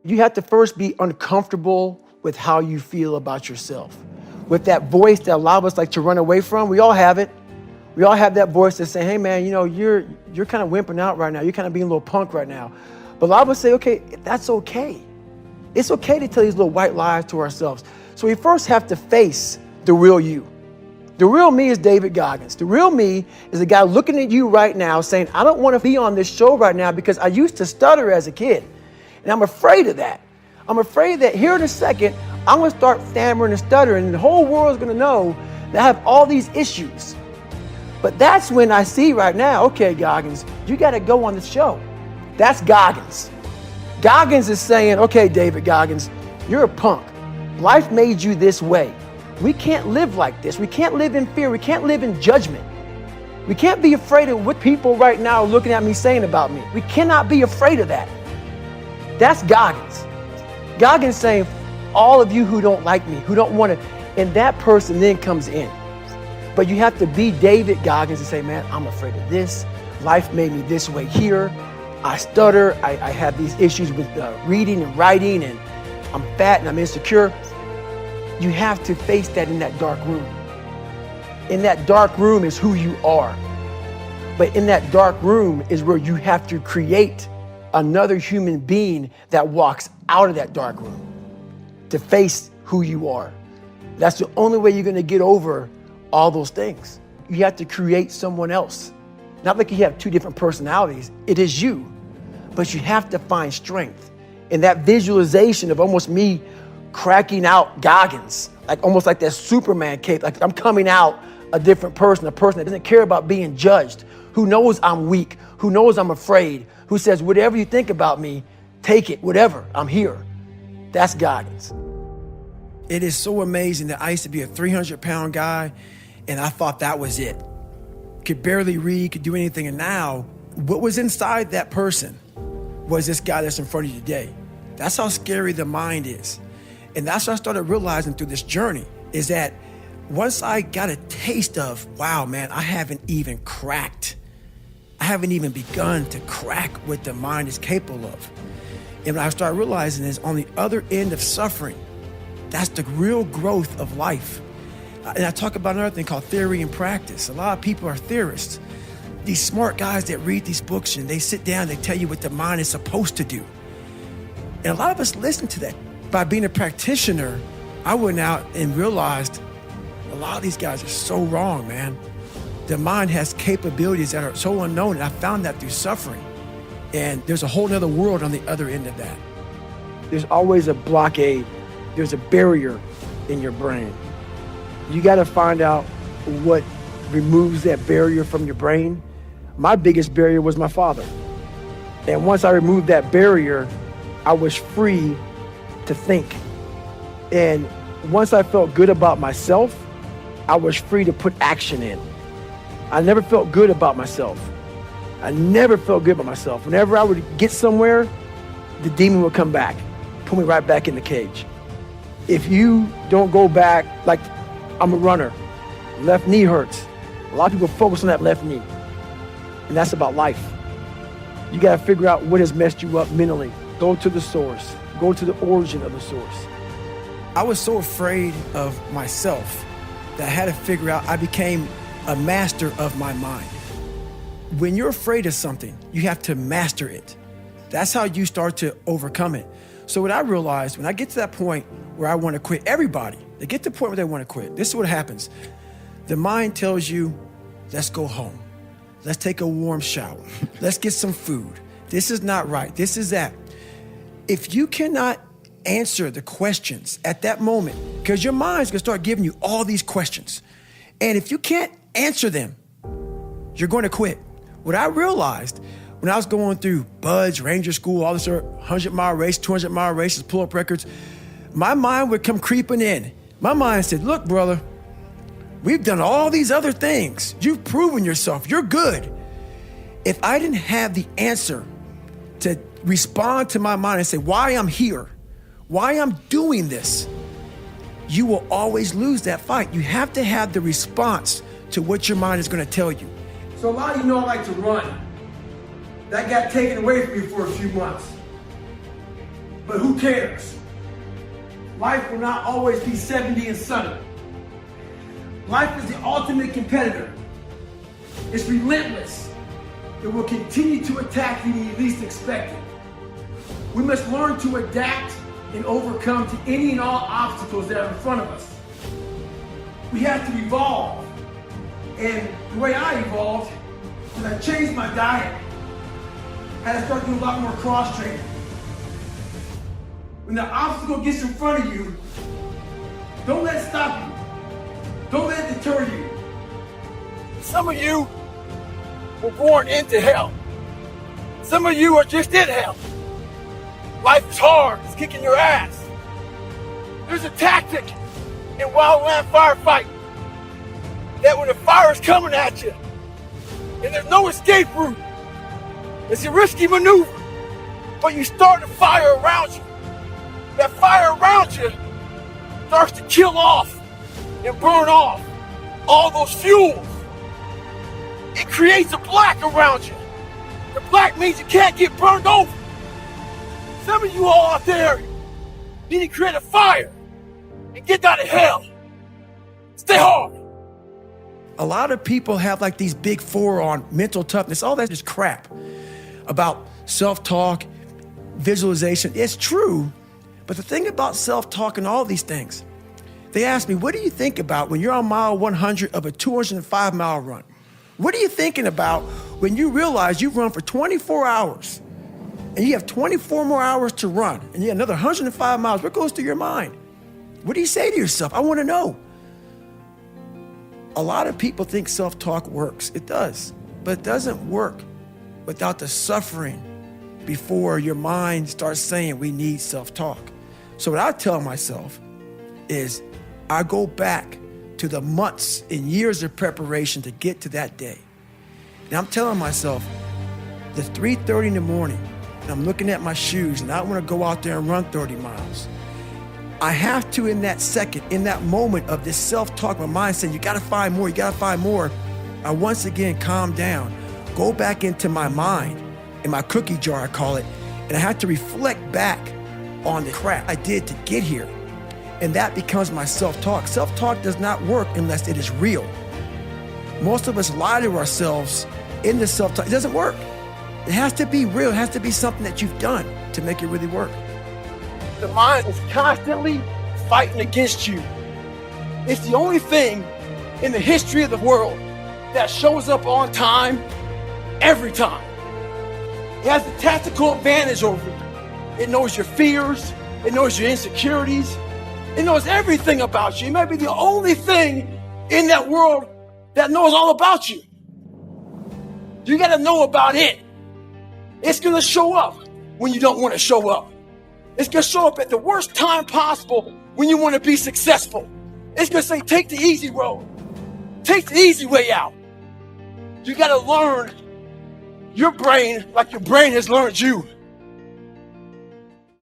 You have to first be uncomfortable with how you feel about yourself. With that voice that a lot of us like to run away from, we all have it. We all have that voice that's saying, hey man, you know, you're kind of wimping out right now. You're kind of being a little punk right now. But a lot of us say, okay, that's okay. It's okay to tell these little white lies to ourselves. So we first have to face the real you. The real me is David Goggins. The real me is a guy looking at you right now saying, I don't want to be on this show right now because I used to stutter as a kid. And I'm afraid of that. I'm afraid that here in a second, I'm going to start stammering and stuttering and the whole world is going to know that I have all these issues. But that's when I see right now, okay, Goggins, you got to go on the show. That's Goggins. Goggins is saying, okay, David Goggins, you're a punk. Life made you this way. We can't live like this. We can't live in fear. We can't live in judgment. We can't be afraid of what people right now are looking at me saying about me. We cannot be afraid of that. That's Goggins. Goggins saying, all of you who don't like me, who don't want to, and that person then comes in. But you have to be David Goggins and say, man, I'm afraid of this. Life made me this way here. I stutter. I have these issues with reading and writing, and I'm fat and I'm insecure. You have to face that in that dark room. In that dark room is who you are. But in that dark room is where you have to create another human being that walks out of that dark room to face who you are. That's the only way you're going to get over all those things. You have to create someone else. Not like you have two different personalities. It is you. But you have to find strength in that visualization of almost me cracking out Goggins, like almost like that Superman cape, like I'm coming out a different person, a person that doesn't care about being judged, who knows I'm weak, who knows I'm afraid, who says, whatever you think about me, take it, whatever, I'm here. That's Goggins. It is so amazing that I used to be a 300-pound guy, and I thought that was it. Could barely read, could do anything, and now, what was inside that person was this guy that's in front of you today. That's how scary the mind is. And that's what I started realizing through this journey, is that once I got a taste of, wow, man, I haven't even begun to crack what the mind is capable of. And what I started realizing is on the other end of suffering, that's the real growth of life. And I talk about another thing called theory and practice. A lot of people are theorists. These smart guys that read these books and they sit down, they tell you what the mind is supposed to do. And a lot of us listen to that. By being a practitioner, I went out and realized a lot of these guys are so wrong, man. The mind has capabilities that are so unknown, and I found that through suffering. And there's a whole nother world on the other end of that. There's always a blockade. There's a barrier in your brain. You got to find out what removes that barrier from your brain. My biggest barrier was my father. And once I removed that barrier, I was free to think. And once I felt good about myself, I was free to put action in. I never felt good about myself. I never felt good about myself. Whenever I would get somewhere, the demon would come back, put me right back in the cage. If you don't go back, like I'm a runner, left knee hurts. A lot of people focus on that left knee. And that's about life. You gotta figure out what has messed you up mentally. Go to the source. Go to the origin of the source. I was so afraid of myself that I had to figure out, I became a master of my mind. When you're afraid of something, you have to master it. That's how you start to overcome it. So what I realized, when I get to that point where I want to quit, everybody, they get to the point where they want to quit. This is what happens. The mind tells you, let's go home. Let's take a warm shower. Let's get some food. This is not right. This is that. If you cannot answer the questions at that moment, because your mind's gonna start giving you all these questions. And if you can't answer them, you're going to quit. What I realized when I was going through Buds, Ranger School, all this 100-mile race, 200-mile races, pull-up records, my mind would come creeping in. My mind said, look, brother, we've done all these other things. You've proven yourself. You're good. If I didn't have the answer to respond to my mind and say why I'm here, why I'm doing this, you will always lose that fight. You have to have the response to what your mind is going to tell you. So a lot of you know I like to run. That got taken away from me for a few months. but who cares? Life will not always be 70 and sunny. Life is the ultimate competitor. It's relentless. It will continue to attack you when you least expect it. We must learn to adapt and overcome to any and all obstacles that are in front of us. We have to evolve. And the way I evolved is I changed my diet. I had to start doing a lot more cross training. When the obstacle gets in front of you, don't let it stop you. Don't let it deter you. Some of you were born into hell. Some of you are just in hell. Life is hard, it's kicking your ass. There's a tactic in wildland firefighting that when the fire is coming at you and there's no escape route, it's a risky maneuver, but you start a fire around you. That fire around you starts to kill off and burn off all those fuels. It creates a black around you. The black means you can't get burned over. Some of you all out there need to create a fire and get out of hell. Stay hard. A lot of people have like these big four on mental toughness. All that's just crap about self-talk, visualization. It's true, but the thing about self-talk and all these things, they ask me, what do you think about when you're on mile 100 of a 205-mile run? What are you thinking about when you realize you've run for 24 hours and you have 24 more hours to run and you have another 105 miles? What goes through your mind? What do you say to yourself? I want to know. A lot of people think self-talk works. It does, but it doesn't work without the suffering before your mind starts saying we need self-talk. So what I tell myself is I go back to the months and years of preparation to get to that day. And I'm telling myself, the 3:30 in the morning, and I'm looking at my shoes and I want to go out there and run 30 miles. I have to, in that second, in that moment of this self-talk, my mind saying, you gotta find more, you gotta find more. I once again calm down, go back into my mind, in my cookie jar, I call it, and I have to reflect back on the crap I did to get here. And that becomes my self-talk. Self-talk does not work unless it is real. Most of us lie to ourselves in the self-talk. It doesn't work. It has to be real. It has to be something that you've done to make it really work. The mind is constantly fighting against you. It's the only thing in the history of the world that shows up on time every time. It has a tactical advantage over you. It knows your fears. It knows your insecurities. It knows everything about you. It might be the only thing in that world that knows all about you. You got to know about it. It's going to show up when you don't want to show up. It's going to show up at the worst time possible when you want to be successful. It's going to say, take the easy road. Take the easy way out. You got to learn your brain like your brain has learned you.